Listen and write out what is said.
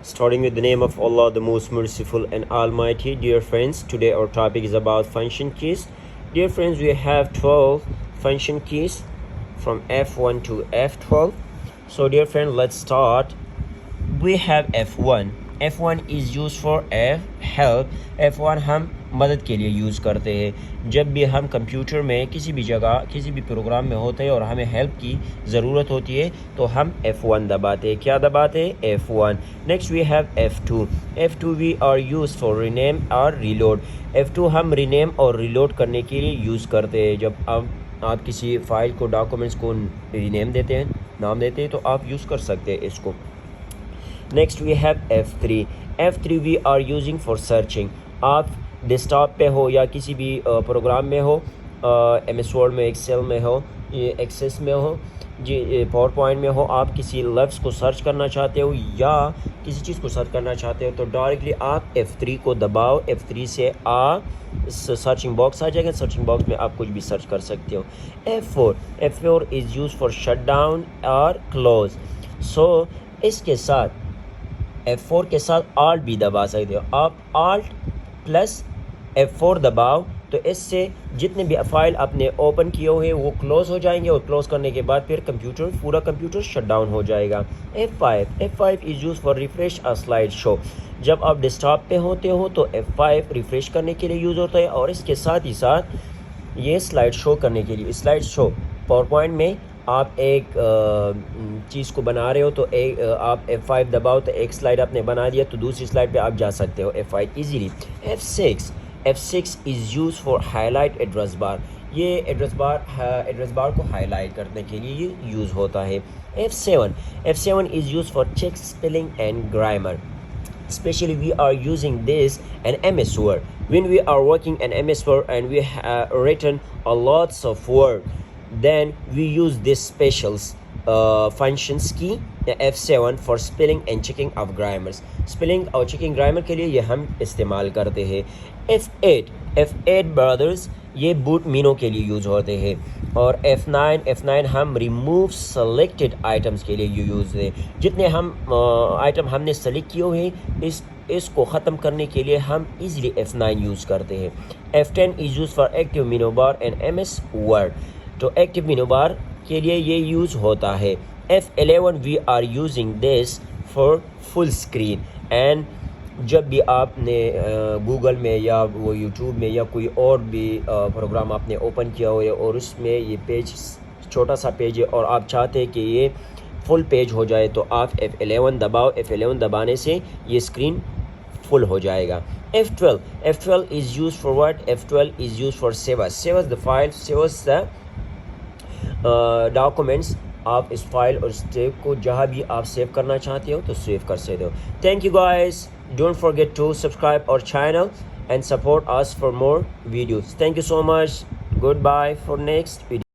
Starting with the name of Allah, the most merciful and almighty. Dear friends, today our topic is about function keys. Dear friends, we have 12 function keys from F1 to F12. So dear friend, let's start. We have F1. F1 is used for help. F1 हम मदद के लिए use करते हैं। जब भी हम computer में किसी भी जगह किसी भी प्रोग्राम में होते हैं और हमें हेल्प की ज़रूरत होती है तो हम F1 दबाते हैं। क्या दबाते हैं? F1। Next we have F2. F2 we are use for rename और रीलोड। F2 हम रीनेम और रीलोड करने के लिए यूज़ करते हैं। जब आप किसी फाइल को डॉक्यूमेंट्स को रीनेम देते हैं, नाम देते हैं, तो आप यूज़ कर सकते हैं इसको। Next we have F3. F3 we are using for searching. आप डेस्कटॉप पे हो या किसी भी प्रोग्राम में हो, MS वर्ड में, एक्सेल में हो, एक्सेस में हो, जी पावर पॉइंट में हो, आप किसी लफ्ज़ को सर्च करना चाहते हो या किसी चीज़ को सर्च करना चाहते हो तो डायरेक्टली आप F3 को दबाओ। F3 से आप सर्चिंग बॉक्स आ जाएगा। सर्चिंग बॉक्स में आप कुछ भी सर्च कर सकते हो। F4 is use for shut down और क्लोज। सो इसके साथ F4 के साथ Alt भी दबा सकते हो। आप Alt प्लस F4 दबाओ तो इससे जितने भी फाइल आपने ओपन किए हुए वो क्लोज़ हो जाएंगे और क्लोज़ करने के बाद फिर पूरा कंप्यूटर शट डाउन हो जाएगा। F5 is use for refresh a slide show. जब आप डेस्कटॉप पे होते हो तो F5 रिफ्रेश करने के लिए यूज़ होता है और इसके साथ ही साथ ये स्लाइड शो करने के लिए। स्लाइड शो पावर पॉइंट में आप एक चीज़ को बना रहे हो तो आप F5 दबाओ तो एक स्लाइड आपने बना दिया तो दूसरी स्लाइड पे आप जा सकते हो F5 easily. F6 is use for highlight address bar. ये एड्रेस बार को हाईलाइट करने के लिए ये यूज़ होता है। F7 is use for check spelling and grammar. Especially we are using this in MS Word. When we are working in MS Word and we have written a lots of word, then we use this specials functions key F7 for spelling and checking of grammars. Spelling और checking grammar के लिए ये हम इस्तेमाल करते हैं। F8 brothers ये boot मीनों के लिए यूज़ होते हैं। और F9 हम रिमूव सेलेक्टेड आइटम्स के लिए यूज़ है। जितने हम आइटम हमने सेलेक्ट किए हुए हैं इसको ख़त्म करने के लिए हम इजीली F9 यूज़ करते हैं। F10 is use for active menu bar and MS word. तो एक्टिव मेनू बार के लिए ये यूज़ होता है। F11 we are using this for full screen. And जब भी आपने गूगल में या वो यूट्यूब में या कोई और भी प्रोग्राम आपने ओपन किया हो और उसमें ये पेज छोटा सा पेज है और आप चाहते हैं कि ये फुल पेज हो जाए तो आप F11 दबाओ। F11 दबाने से ये स्क्रीन फुल हो जाएगा। F12 is use for what? F12 is use for save the file, save the documents. आप इस फाइल और स्टेप को जहाँ भी आप सेव करना चाहते हो तो सेव कर सकते हो। Thank you guys, don't forget to subscribe our channel and support us for more videos. Thank you so much. Goodbye for next video.